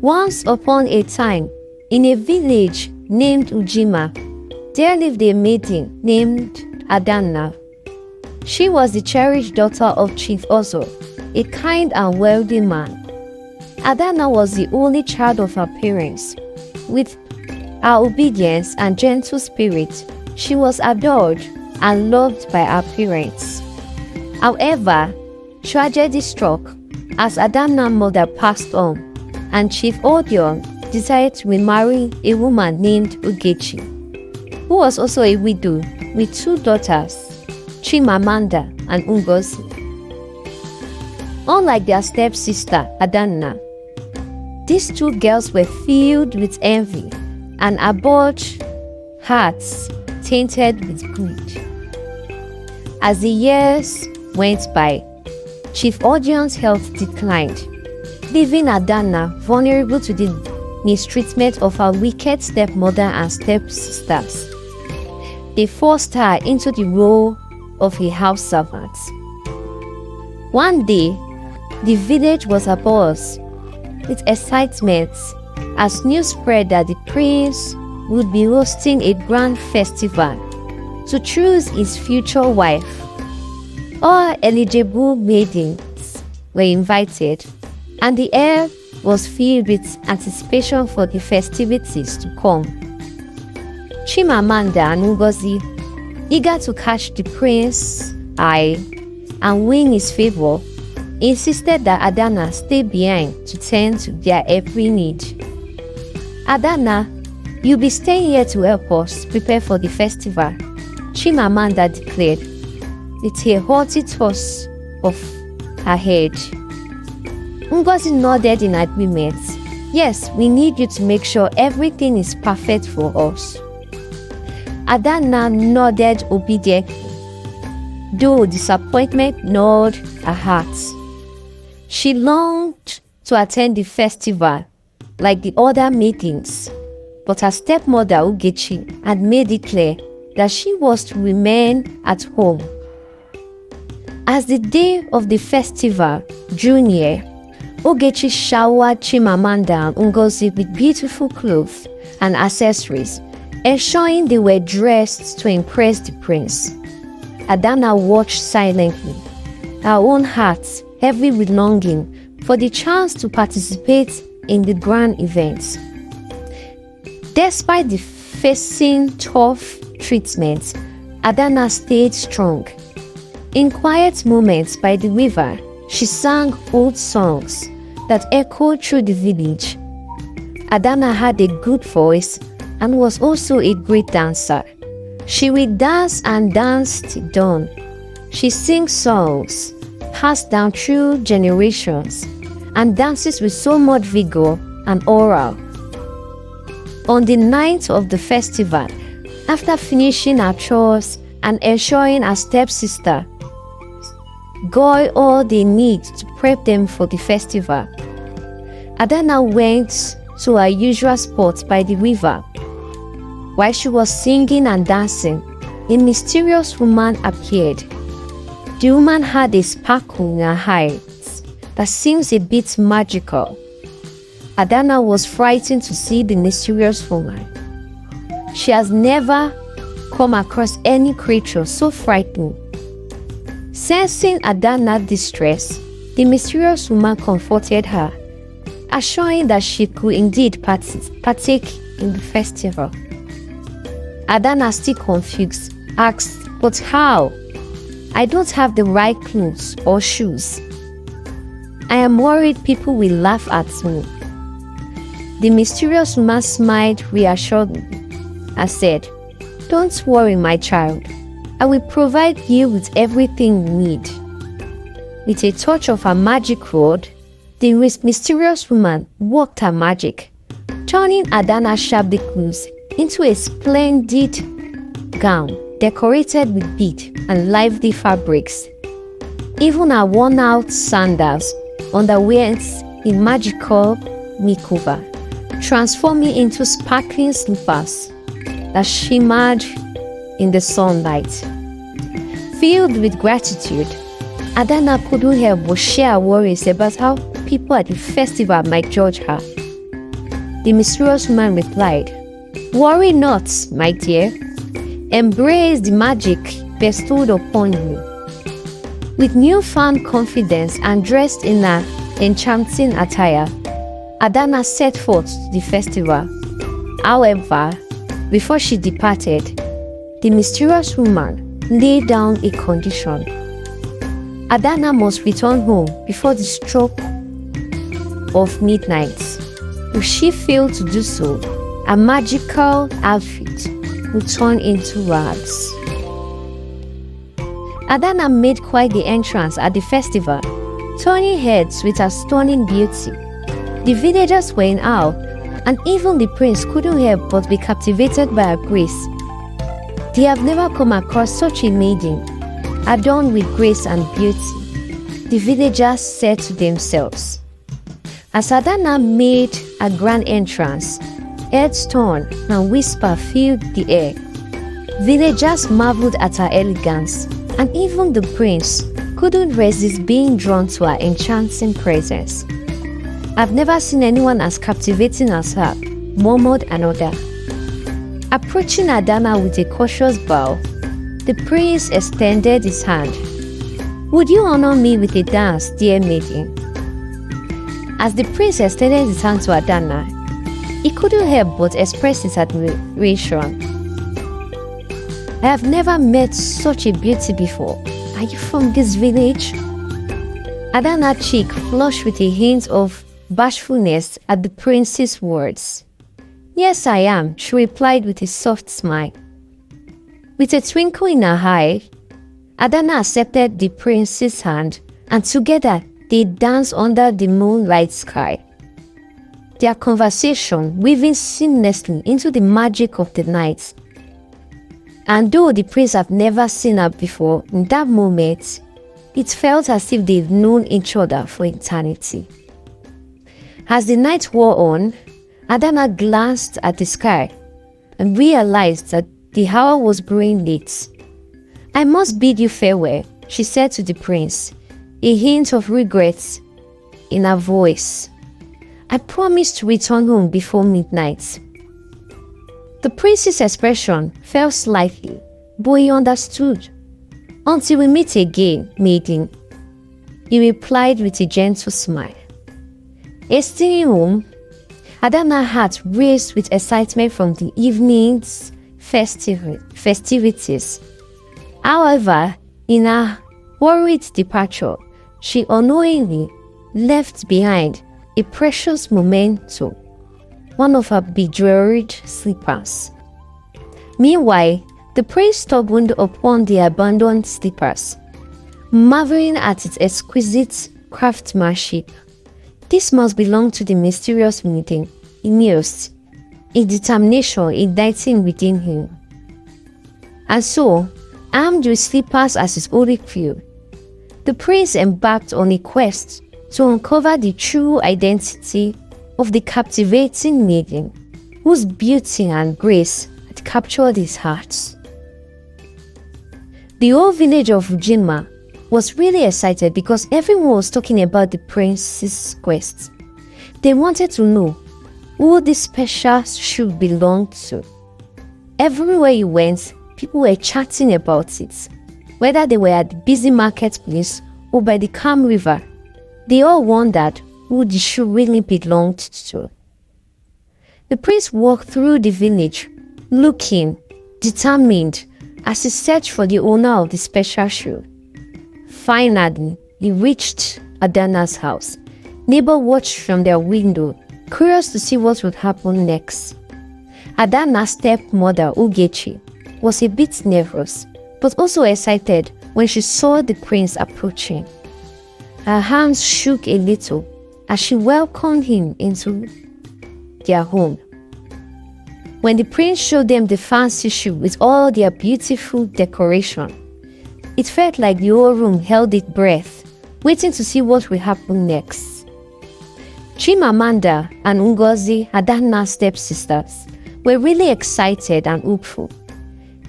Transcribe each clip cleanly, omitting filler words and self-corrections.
Once upon a time, in a village named Ujima, there lived a maiden named Adana. She was the cherished daughter of Chief Ozo, a kind and wealthy man. Adana was the only child of her parents. With her obedience and gentle spirit, she was adored and loved by her parents. However, tragedy struck as Adana's mother passed on, and Chief Odion decided to remarry a woman named Ogechi, who was also a widow with two daughters, Chimamanda and Ngozi. Unlike their stepsister Adana, these two girls were filled with envy and abhorred hearts tainted with greed. As the years went by, Chief Odion's health declined, leaving Adana vulnerable to the mistreatment of her wicked stepmother and stepsisters. They forced her into the role of a house servant. One day, the village was abuzz with excitement as news spread that the prince would be hosting a grand festival to choose his future wife. All eligible maidens were invited, and the air was filled with anticipation for the festivities to come. Chimamanda and Ngozi, eager to catch the prince's eye and win his favor, insisted that Adana stay behind to tend to their every need. "Adana, you'll be staying here to help us prepare for the festival," Chimamanda declared, with a haughty toss of her head. Ngozi nodded in agreement. "Yes, we need you to make sure everything is perfect for us." Adana nodded obediently, though disappointment gnawed her heart. She longed to attend the festival like the other maidens, but her stepmother Ogechi had made it clear that she was to remain at home. As the day of the festival drew near, Ogechi showered Chimamanda and Ngozi with beautiful clothes and accessories, ensuring they were dressed to impress the prince. Adana watched silently, her own heart heavy with longing for the chance to participate in the grand event. Despite the facing tough treatment, Adana stayed strong. In quiet moments by the river, she sang old songs that echoed through the village. Adana had a good voice and was also a great dancer. She would dance and dance till dawn. She sings songs passed down through generations and dances with so much vigor and aura. On the night of the festival, after finishing her chores and ensuring her stepsister got all they need to prep them for the festival, Adana went to her usual spot by the river. While she was singing and dancing, a mysterious woman appeared. The woman had a sparkle in her eyes that seems a bit magical. Adana was frightened to see the mysterious woman. She has never come across any creature so frightening. Sensing Adana's distress, the mysterious woman comforted her, assuring that she could indeed partake in the festival. Adana, still confused, asked, "But how? I don't have the right clothes or shoes. I am worried people will laugh at me." The mysterious woman smiled reassuringly and said, "Don't worry, my child. I will provide you with everything you need." With a touch of her magic rod, the mysterious woman worked her magic, turning Adana's shabby clothes into a splendid gown decorated with beads and lively fabrics. Even her worn-out sandals underwent a magical makeover, transforming into sparkling slippers that shimmered in the sunlight. Filled with gratitude, Adana couldn't help but share her worries about how people at the festival might judge her. The mysterious woman replied, "Worry not, my dear. Embrace the magic bestowed upon you." With newfound confidence and dressed in an enchanting attire, Adana set forth to the festival. However, before she departed, the mysterious woman laid down a condition. Adana must return home before the stroke of midnight. If she failed to do so, a magical outfit would turn into rags. Adana made quite the entrance at the festival, turning heads with her stunning beauty. The villagers were in awe, and even the prince couldn't help but be captivated by her grace. They have never come across such a maiden, adorned with grace and beauty, the villagers said to themselves. As Adana made a grand entrance, heads turned and whisper filled the air. Villagers marveled at her elegance, and even the prince couldn't resist being drawn to her enchanting presence. "I've never seen anyone as captivating as her," murmured another. Approaching Adana with a cautious bow, the prince extended his hand. "Would you honor me with a dance, dear maiden?" As the prince extended his hand to Adana, he couldn't help but express his admiration. "I have never met such a beauty before. Are you from this village?" Adana's cheek flushed with a hint of bashfulness at the prince's words. "Yes, I am," she replied with a soft smile. With a twinkle in her eye, Adana accepted the prince's hand, and together they danced under the moonlight sky. Their conversation weaving seamlessly into the magic of the night. And though the prince had never seen her before, in that moment, it felt as if they've known each other for eternity. As the night wore on, Adana glanced at the sky and realized that the hour was growing late. "I must bid you farewell," she said to the prince, a hint of regret in her voice. "I promise to return home before midnight." The prince's expression fell slightly, but he understood. "Until we meet again, maiden," he replied with a gentle smile. Hastening home, Adana's heart raced with excitement from the evening's festivities. However, in her hurried departure, she unknowingly left behind a precious memento, one of her bejeweled slippers. Meanwhile, the prince stumbled upon the abandoned slippers, marveling at its exquisite craftsmanship. "This must belong to the mysterious maiden," he mused, a determination igniting within him. And so, armed with slippers as his only clue, the prince embarked on a quest to uncover the true identity of the captivating maiden, whose beauty and grace had captured his heart. The whole village of Ujima was really excited because everyone was talking about the prince's quest. They wanted to know who this special shoe belonged to. Everywhere he went, people were chatting about it. Whether they were at the busy marketplace or by the calm river, they all wondered who the shoe really belonged to. The prince walked through the village, looking determined as he searched for the owner of the special shoe. Finally, he reached Adana's house. Neighbors watched from their window, curious to see what would happen next. Adana's stepmother, Ugechi, was a bit nervous, but also excited when she saw the prince approaching. Her hands shook a little as she welcomed him into their home. When the prince showed them the fancy shoe with all their beautiful decoration, it felt like the whole room held its breath, waiting to see what will happen next. Chimamanda and Ngozi, Adana's stepsisters, were really excited and hopeful.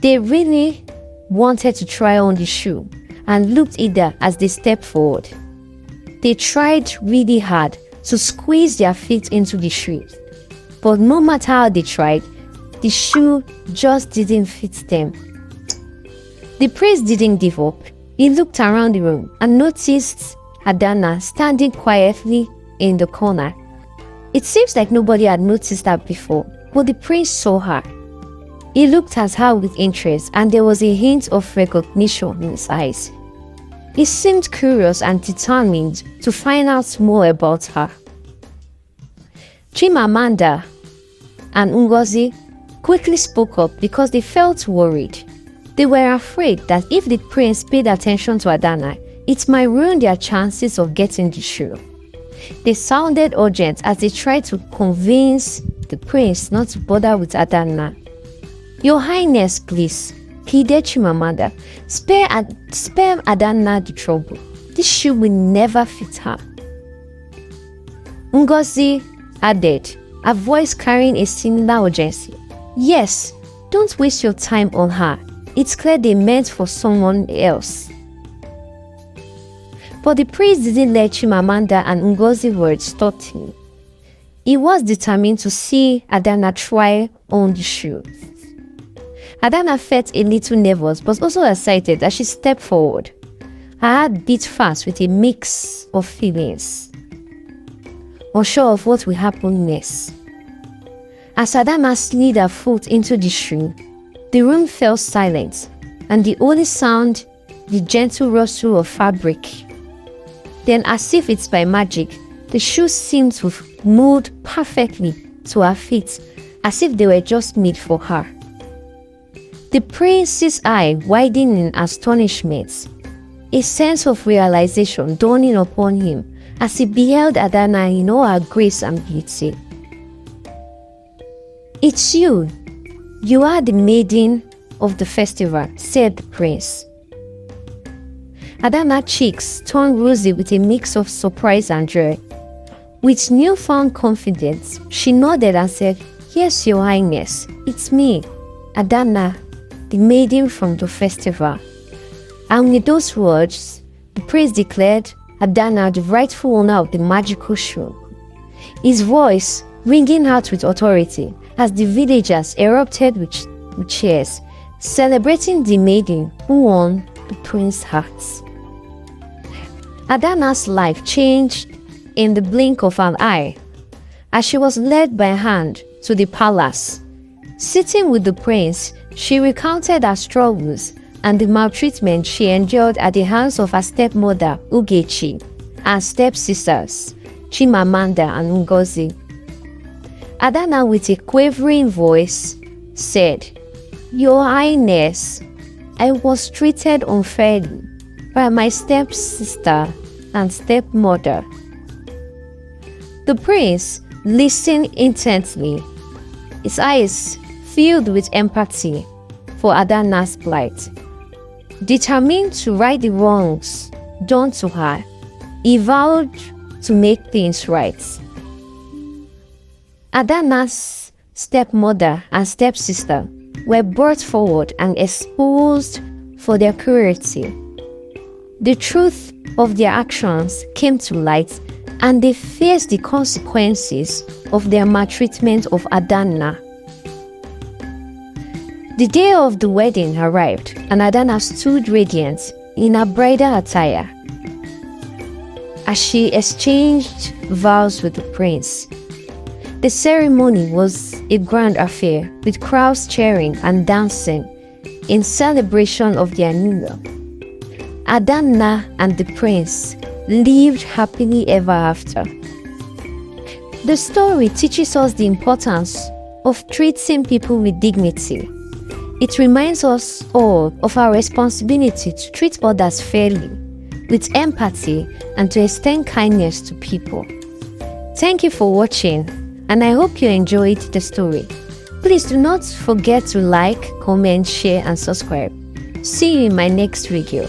They really wanted to try on the shoe and looked eager as they stepped forward. They tried really hard to squeeze their feet into the shoe, but no matter how they tried, the shoe just didn't fit them. The prince didn't give up. He looked around the room and noticed Adana standing quietly in the corner. It seems like nobody had noticed her before, but the prince saw her. He looked at her with interest, and there was a hint of recognition in his eyes. He seemed curious and determined to find out more about her. Chimamanda and Ngozi quickly spoke up because they felt worried. They were afraid that if the prince paid attention to Adana, it might ruin their chances of getting the shoe. They sounded urgent as they tried to convince the prince not to bother with Adana. "Your Highness, please," pleaded Chimamanda. Spare Adana the trouble. This shoe will never fit her." Ngozi added, her voice carrying a similar urgency. "Yes, don't waste your time on her. It's clear they meant for someone else." But the prince didn't let Chimamanda and Ngozi's words stop him. He was determined to see Adana try on the shoe. Adana felt a little nervous but also excited as she stepped forward. Her heart beat fast with a mix of feelings, unsure of what will happen next. As Adana slid her foot into the shoe, the room fell silent, and the only sound, the gentle rustle of fabric. Then, as if it's by magic, the shoe seemed to mold perfectly to her feet, as if they were just made for her. The prince's eye widened in astonishment, a sense of realization dawning upon him as he beheld Adana in all her grace and beauty. "It's you. You are the maiden of the festival," said the prince. Adana's cheeks turned rosy with a mix of surprise and joy. With newfound confidence, she nodded and said, "Yes, Your Highness, it's me, Adana, the maiden from the festival." And with those words, the prince declared Adana the rightful owner of the magical shoe, his voice ringing out with authority as the villagers erupted with cheers, celebrating the maiden who won the prince's heart. Adana's life changed in the blink of an eye as she was led by hand to the palace. Sitting with the prince, she recounted her struggles and the maltreatment she endured at the hands of her stepmother, Ugechi, and stepsisters, Chimamanda and Ngozi. Adana, with a quavering voice, said, "Your Highness, I was treated unfairly by my stepsister and stepmother." The prince listened intently, his eyes filled with empathy for Adana's plight. Determined to right the wrongs done to her, he vowed to make things right. Adana's stepmother and stepsister were brought forward and exposed for their cruelty. The truth of their actions came to light, and they faced the consequences of their maltreatment of Adana. The day of the wedding arrived, and Adana stood radiant in her bridal attire as she exchanged vows with the prince. The ceremony was a grand affair, with crowds cheering and dancing in celebration of their new year. Adana and the prince lived happily ever after. The story teaches us the importance of treating people with dignity. It reminds us all of our responsibility to treat others fairly, with empathy, and to extend kindness to people. Thank you for watching, and I hope you enjoyed the story. Please do not forget to like, comment, share, and subscribe. See you in my next video.